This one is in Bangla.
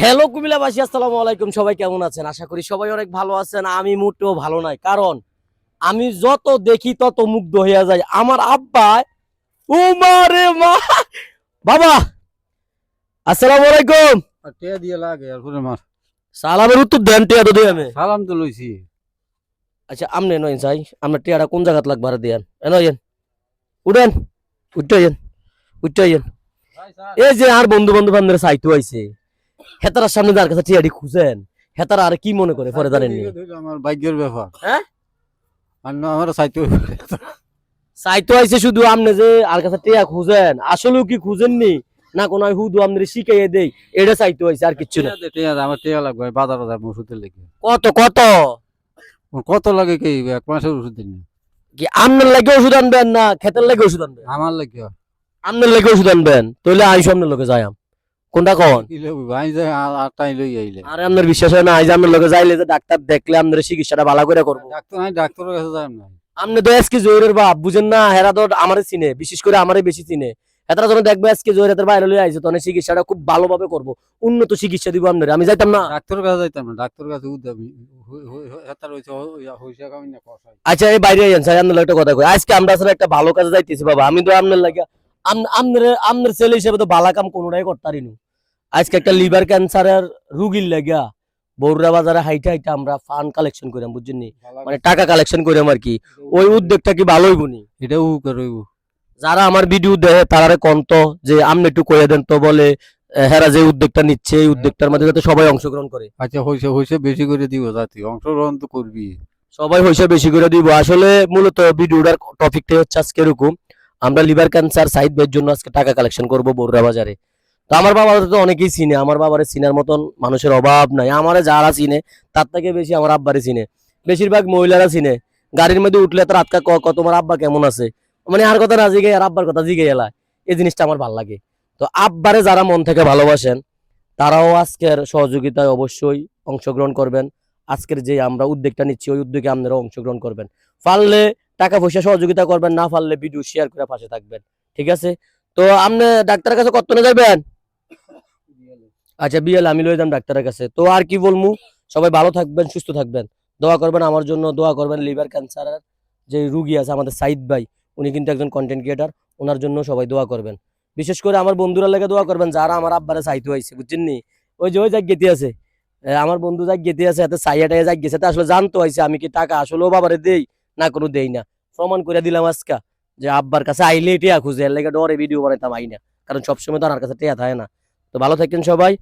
হ্যালো কুমিল্লাবাসী, আসসালামু আলাইকুম। সবাই কেমন আছেন? আশা করি সবাই অনেক ভালো আছেন। আমি মোটেও ভালো নাই, কারণ আমি যত দেখি তত মুগ্ধ হইয়া যাই। আমার আব্বা, উমারে মা, বাবা আসসালামু আলাইকুম। টিয়া দিয়ে লাগে আর পুরো মার সালামের উত্তর দেন, টিয়া তো দেই আমি। সালাম তো লইছি। আচ্ছা আমনে নয় চাই, আমরা টিয়াটা কোন জায়গাত লাগবে আর দেন এনয়েন, উঠেন, উঠেন, উঠেন। এই যে আর বন্ধু বান্ধব আপনারা চাইতো আইছে, হেতারার সামনে যার কাছে টিয়াটি খুঁজেন, হেতারা আর কি মনে করে পরে জানেননি? আমার ভাগ্যের ব্যাপার। হ্যাঁ, আর না আমার চাইতে চাইতো আইছে শুধু আমনে যে আর কাছে টিয়া খুঁজেন, আসলেও কি খুঁজেননি না কোন হুদু আমনে শিখাইয়ে দেই, এটা চাইতো আইছে আর কিচ্ছু না। টিয়া আমার টিয়া লাগবে বাজারে যাবো ওষুধের লেগে। কত কত কত লাগে কি 1 মাসের ওষুধ দিন কি আমনের লাগে ওষুধ আনবেন না খেতের লাগে ওষুধ আনবেন? আমার লাগে আমনের লাগে ওষুধ আনবেন, তাহলে আই সামনের লোকে যাই কোনটা কন? কি লইব ভাই যে আটাই লই আইলে আরে আপনার বিশ্বাস হয় না? আই যে আমনের লোকে যাইলে যে ডাক্তার দেখলে আপনার চিকিৎসাটা ভালো করে করবো। ডাক্তার নাই, ডাক্তারের কাছে যাই না। আপনি তো আজকে জোরের বাপ বুঝেন না, হেরা তো আমারে চিনে, বিশেষ করে আমারে বেশি চিনে। হেতারা যখন দেখবে আজকে জোর হেতার বাইরে লই আইছে, তখন চিকিৎসাটা খুব ভালোভাবে করবো, উন্নত চিকিৎসা দিব আপনার। আমি যাইতাম না? ডাক্তারের কাছে যাইতাম না, ডাক্তারের কাছে উদ্যামি হেতার হইছে হইছে কামি না কষাই। আচ্ছা এই বাইরে আইন স্যার, আপনার একটা কথা কই, আজকে আমরা আসলে একটা ভালো কাজে যাইতেছি বাবা। আমি তো আপনার লাগে আপনার ছেলে হিসেবে তো ভালো কাম কোনোটাই করতারি নু। আজকে একটা লিভার ক্যান্সারের রুগীর লাগিয়া বড়ুরা বাজারে হাইটা হাইটা আমরা ফান্ড কালেকশন করিলাম, বুঝছেন নি? মানে টাকা কালেকশন করিলাম আর কি। ওই উদ্যোগটা কি ভালো হইব নি? এটা উ করইব। যারা আমার ভিডিও দেখে তারারে কন্ত যে আপনি একটু কইয়া দেন তো, বলে হেরা যে উদ্যোগটা নিচ্ছে এই উদ্যোগটার মধ্যে যাতে সবাই অংশগ্রহণ করে। আচ্ছা হইছে হইছে বেশি করে দিব জাতি অংশগ্রহণ তো করবি। সবাই হইসা বেশি করে দিব। আসলে মূলত ভিডিওটার টপিকটাই হচ্ছে আজকে এরকম, আমরা লিভার ক্যান্সার সাইড বের জন্য আজকে টাকা কালেকশন করব বড়ুরা বাজারে। তো আমার বাবা তো অনেকেই চিনে, আমার বাবারে চিনার মতন মানুষের অভাব নাই। আমারে যারা চিনে তার থেকে বেশি আমার আব্বারে চিনে, বেশিরভাগ মহিলারা চিনে। গাড়ির মধ্যে উঠলে তার আটকা তোমার আব্বা কেমন আছে, মানে আর কথা না জিগে আর আব্বার কথা জিগে এলা, এই জিনিসটা আমার ভালো লাগে। তো আব্বারে যারা মন থেকে ভালোবাসেন তারাও আজকের সহযোগিতায় অবশ্যই অংশগ্রহণ করবেন। আজকের যে আমরা উদ্যোগটা নিচ্ছি ওই উদ্যোগে আপনারা অংশগ্রহণ করবেন। পারলে টাকা পয়সা সহযোগিতা করবেন, না পারলে ভিডিও শেয়ার করে পাশে থাকবেন, ঠিক আছে? তো আপনি ডাক্তারের কাছে কতক্ষণে যাবেন? আচ্ছা বিয়েল আমি লয়ে যাম ডাক্তারের কাছে। তো আর কি বলমু, সবাই ভালো থাকবেন, সুস্থ থাকবেন, দোয়া করবেন আমার জন্য, দোয়া করবেন লিভার ক্যান্সারের যে রুগী আছে আমাদের সাইদ ভাই, উনি কিন্তু একজন কন্টেন্ট ক্রিয়েটার, ওনার জন্য সবাই দোয়া করবেন। বিশেষ করে আমার বন্ধুরা লেগে দোয়া করবেন যারা আমার আব্বারে চাইতে হয়েছে, বুঝছেন নি? ওই যে ওই জায়গা গেতে আছে, আমার বন্ধু যাক গেতে আছে, এত সাইয়াটাই যাক গেছে, আসলে জানতো হয়েছে আমি কি টাকা আসলেও বাবারে দেই না কোনো দেই না। প্রমাণ করে দিলাম আজকা যে আব্বার কাছে আইলে টিয়া খুঁজে, এর লেগে ডরে ভিডিও বানাইতাম আই না, কারণ সবসময় তো আমার কাছে টিয়া থাকে না। তো ভালো থাকেন সবাই।